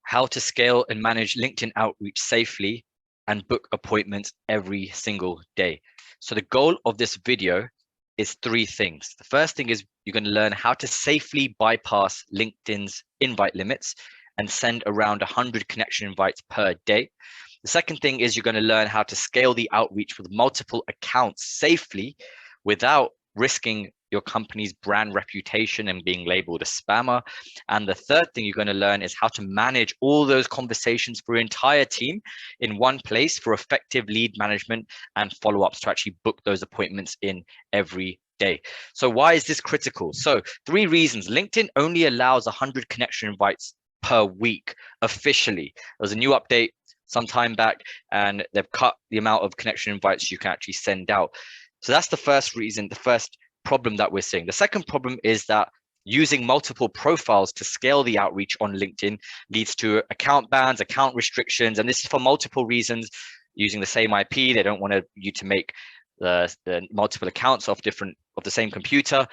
How to scale and manage LinkedIn outreach safely and book appointments every single day. So the goal of this video is three things. The first thing is you're going to learn how to safely bypass LinkedIn's invite limits and send around 100 connection invites per day. The second thing is you're going to learn how to scale the outreach with multiple accounts safely without risking your company's brand reputation and being labeled a spammer. And the third thing you're going to learn is how to manage all those conversations for your entire team in one place for effective lead management and follow-ups to actually book those appointments in every day. So why is this critical? So 3 reasons. LinkedIn only allows 100 connection invites per week officially. There's a new update some time back and they've cut the amount of connection invites you can actually send out. So that's the first reason, the first problem that we're seeing. The second problem is that using multiple profiles to scale the outreach on LinkedIn leads to account bans, account restrictions, and this is for multiple reasons. Using the same IP, they don't want you to make the multiple accounts of the same computer,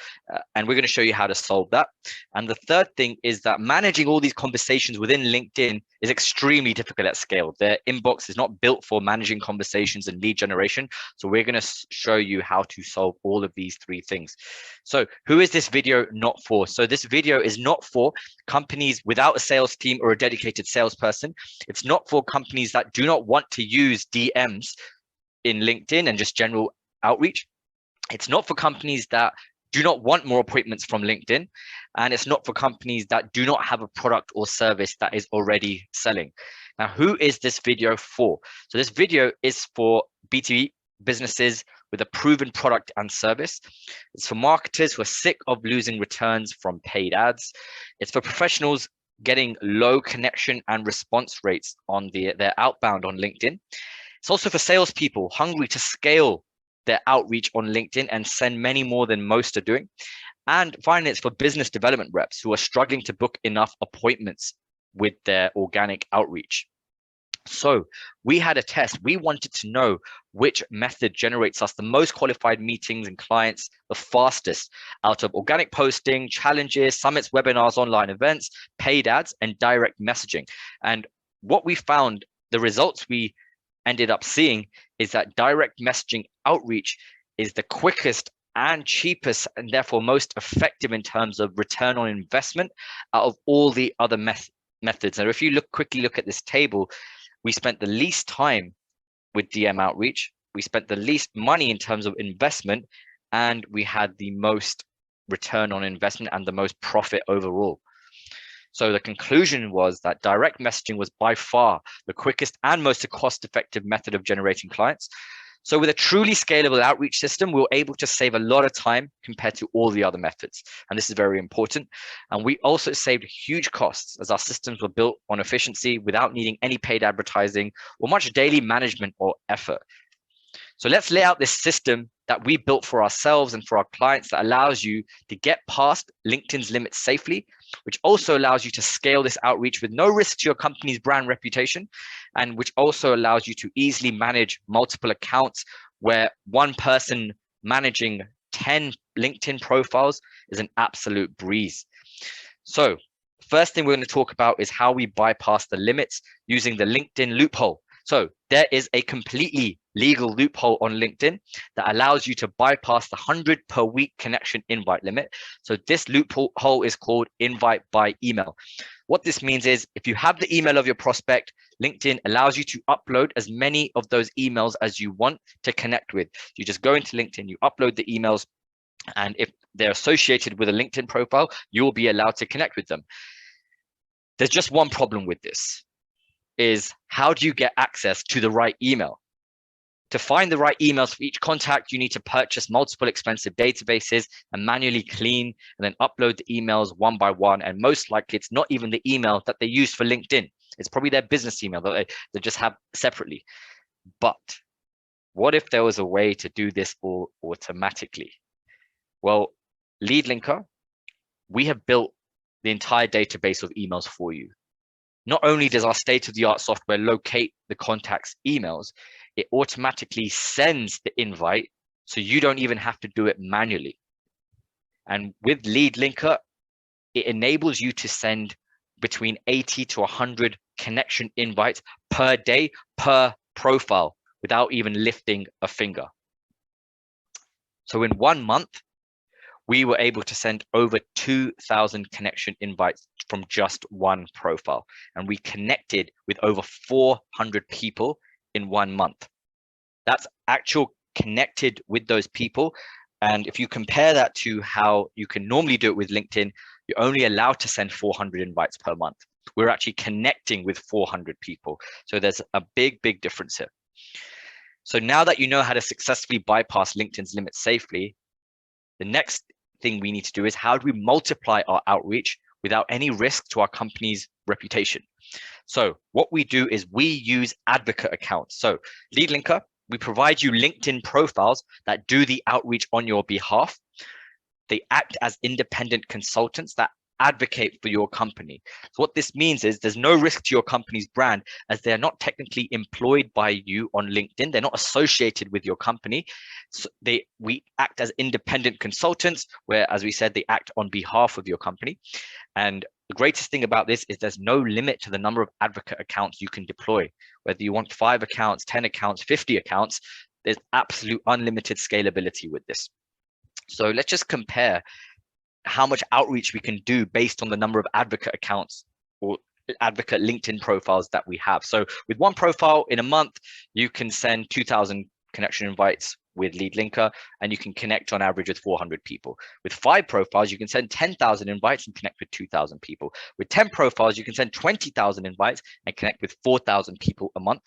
and we're going to show you how to solve that. And the third thing is that managing all these conversations within LinkedIn is extremely difficult at scale. Their inbox is not built for managing conversations and lead generation. So we're going to show you how to solve all of these 3 things. So who is this video not for? So this video is not for companies without a sales team or a dedicated salesperson. It's not for companies that do not want to use DMs in LinkedIn and just general outreach. It's not for companies that do not want more appointments from LinkedIn, and it's not for companies that do not have a product or service that is already selling. Now, who is this video for? So this video is for B2B businesses with a proven product and service. It's for marketers who are sick of losing returns from paid ads. It's for professionals getting low connection and response rates on their outbound on LinkedIn. It's also for salespeople hungry to scale their outreach on LinkedIn and send many more than most are doing. And finally, it's for business development reps who are struggling to book enough appointments with their organic outreach. So we had a test. We wanted to know which method generates us the most qualified meetings and clients the fastest out of organic posting, challenges, summits, webinars, online events, paid ads, and direct messaging. And what we found, the results we ended up seeing is that direct messaging outreach is the quickest and cheapest and therefore most effective in terms of return on investment out of all the other methods. And if you quickly look at this table, we spent the least time with DM outreach, we spent the least money in terms of investment, and we had the most return on investment and the most profit overall. So the conclusion was that direct messaging was by far the quickest and most cost-effective method of generating clients. So with a truly scalable outreach system, we were able to save a lot of time compared to all the other methods. And this is very important. And we also saved huge costs as our systems were built on efficiency without needing any paid advertising or much daily management or effort. So let's lay out this system that we built for ourselves and for our clients that allows you to get past LinkedIn's limits safely, which also allows you to scale this outreach with no risk to your company's brand reputation, and which also allows you to easily manage multiple accounts where one person managing 10 LinkedIn profiles is an absolute breeze. So first thing we're going to talk about is how we bypass the limits using the LinkedIn loophole. So there is a completely legal loophole on LinkedIn that allows you to bypass the 100 per week connection invite limit. So this loophole is called invite by email. What this means is if you have the email of your prospect, LinkedIn allows you to upload as many of those emails as you want to connect with. You just go into LinkedIn, you upload the emails, and if they're associated with a LinkedIn profile, you will be allowed to connect with them. There's just one problem with this, is how do you get access to the right email? To find the right emails for each contact, you need to purchase multiple expensive databases and manually clean and then upload the emails one by one. And most likely it's not even the email that they use for LinkedIn. It's probably their business email that they just have separately. But what if there was a way to do this all automatically? Well, LeadLinker, we have built the entire database of emails for you. Not only does our state-of-the-art software locate the contact's emails, it automatically sends the invite, so you don't even have to do it manually. And with LeadLinker, it enables you to send between 80 to 100 connection invites per day per profile without even lifting a finger. So in 1 month, we were able to send over 2,000 connection invites from just one profile. And we connected with over 400 people in 1 month. That's actual connected with those people. And if you compare that to how you can normally do it with LinkedIn, you're only allowed to send 400 invites per month. We're actually connecting with 400 people. So there's a big, big difference here. So now that you know how to successfully bypass LinkedIn's limits safely, the next thing we need to do is how do we multiply our outreach without any risk to our company's reputation? So what we do is we use advocate accounts. So LeadLinker, we provide you LinkedIn profiles that do the outreach on your behalf. They act as independent consultants that advocate for your company. So what this means is there's no risk to your company's brand, as they're not technically employed by you on LinkedIn. They're not associated with your company. So we act as independent consultants, where, as we said, they act on behalf of your company. And the greatest thing about this is there's no limit to the number of advocate accounts you can deploy. Whether you want 5 accounts, 10 accounts, 50 accounts, there's absolute unlimited scalability with this. So let's just compare how much outreach we can do based on the number of advocate accounts or advocate LinkedIn profiles that we have. So with one profile in a month, you can send 2,000 connection invites with LeadLinker, and you can connect on average with 400 people. With 5 profiles, you can send 10,000 invites and connect with 2,000 people. With 10 profiles, you can send 20,000 invites and connect with 4,000 people a month.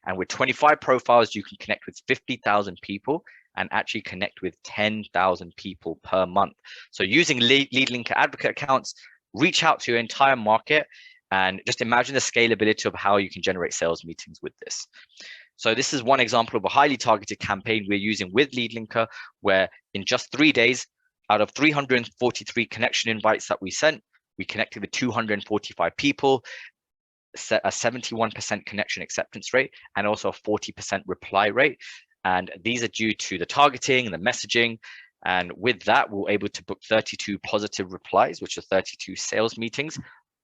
And with 25 profiles, you can connect with 50,000 people and actually connect with 10,000 people per month. So using LeadLinker advocate accounts, reach out to your entire market and just imagine the scalability of how you can generate sales meetings with this. So this is one example of a highly targeted campaign we're using with LeadLinker, where in just 3 days, out of 343 connection invites that we sent, we connected with 245 people, set a 71% connection acceptance rate, and also a 40% reply rate. And these are due to the targeting and the messaging. And with that, we're able to book 32 positive replies, which are 32 sales meetings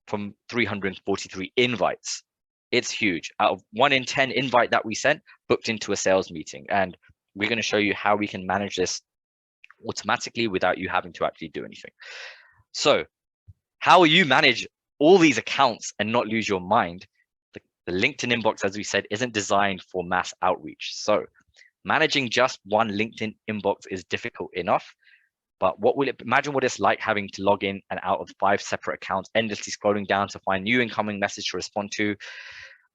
from 343 invites. It's huge. Out of 1 in 10 invite that we sent, booked into a sales meeting. And we're going to show you how we can manage this automatically without you having to actually do anything. So how you manage all these accounts and not lose your mind? The LinkedIn inbox, as we said, isn't designed for mass outreach. So managing just one LinkedIn inbox is difficult enough, but imagine what it's like having to log in and out of 5 separate accounts, endlessly scrolling down to find new incoming message to respond to,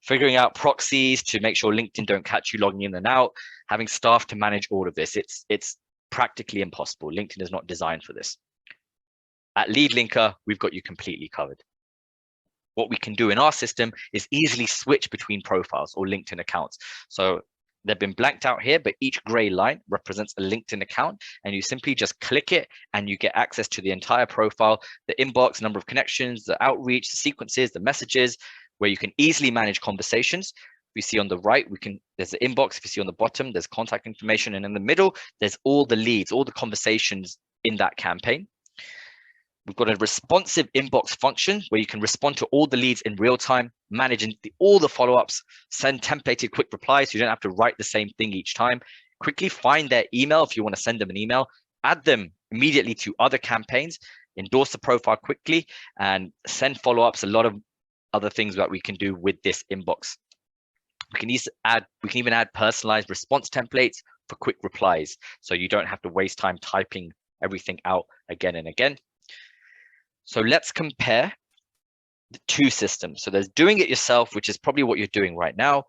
figuring out proxies to make sure LinkedIn don't catch you logging in and out, having staff to manage all of this. It's practically impossible. LinkedIn is not designed for this. At LeadLinker, we've got you completely covered. What we can do in our system is easily switch between profiles or LinkedIn accounts. So they've been blanked out here, but each gray line represents a LinkedIn account, and you simply just click it and you get access to the entire profile, the inbox, number of connections, the outreach, the sequences, the messages, where you can easily manage conversations. If you see on the right, there's the inbox. If you see on the bottom, there's contact information, and in the middle, there's all the leads, all the conversations in that campaign. We've got a responsive inbox function where you can respond to all the leads in real time, managing all the follow-ups, send templated quick replies so you don't have to write the same thing each time. Quickly find their email if you want to send them an email, add them immediately to other campaigns, endorse the profile quickly, and send follow-ups. A lot of other things that we can do with this inbox. We can even add personalized response templates for quick replies, so you don't have to waste time typing everything out again and again. So let's compare the 2 systems. So there's doing it yourself, which is probably what you're doing right now,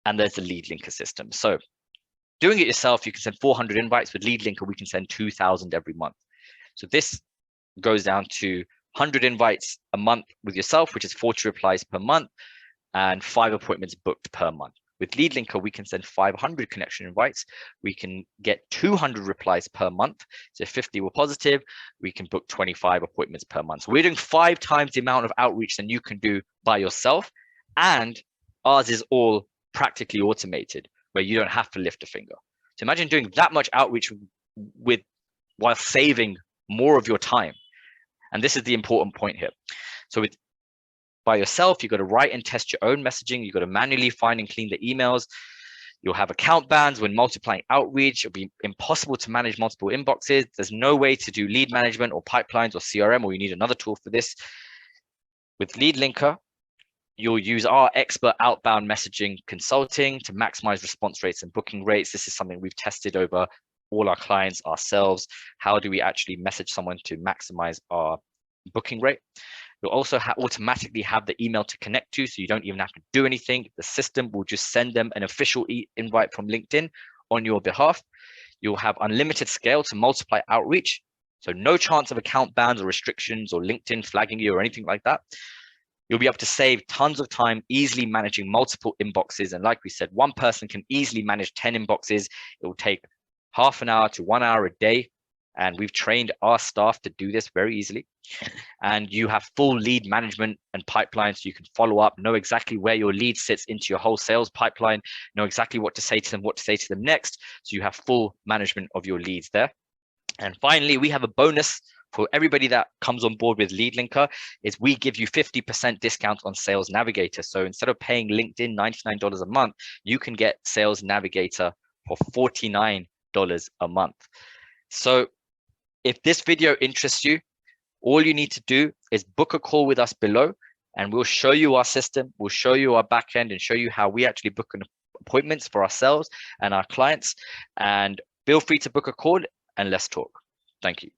and there's the LeadLinker system. So doing it yourself, you can send 400 invites. With LeadLinker, we can send 2,000 every month. So this goes down to 100 invites a month with yourself, which is 40 replies per month, and 5 appointments booked per month. With LeadLinker, we can send 500 connection invites. We can get 200 replies per month. So if 50 were positive, we can book 25 appointments per month. So we're doing 5 times the amount of outreach than you can do by yourself. And ours is all practically automated, where you don't have to lift a finger. So imagine doing that much outreach while saving more of your time. And this is the important point here. So by yourself, you've got to write and test your own messaging. You've got to manually find and clean the emails. You'll have account bans when multiplying outreach. It'll be impossible to manage multiple inboxes. There's no way to do lead management or pipelines or CRM, or you need another tool for this. With LeadLinker, you'll use our expert outbound messaging consulting to maximize response rates and booking rates. This is something we've tested over all our clients ourselves. How do we actually message someone to maximize our booking rate? You'll also automatically have the email to connect to, so you don't even have to do anything. The system will just send them an official invite from LinkedIn on your behalf. You'll have unlimited scale to multiply outreach, so no chance of account bans or restrictions or LinkedIn flagging you or anything like that. You'll be able to save tons of time easily managing multiple inboxes. And like we said, one person can easily manage 10 inboxes. It will take half an hour to 1 hour a day. And we've trained our staff to do this very easily. And you have full lead management and pipelines. So you can follow up, know exactly where your lead sits into your whole sales pipeline, know exactly what to say to them, what to say to them next. So you have full management of your leads there. And finally, we have a bonus for everybody that comes on board with LeadLinker. Is we give you 50% discount on Sales Navigator. So instead of paying LinkedIn $99 a month, you can get Sales Navigator for $49 a month. So if this video interests you, all you need to do is book a call with us below, and we'll show you our system, we'll show you our backend, and show you how we actually book appointments for ourselves and our clients. And feel free to book a call, and let's talk. Thank you.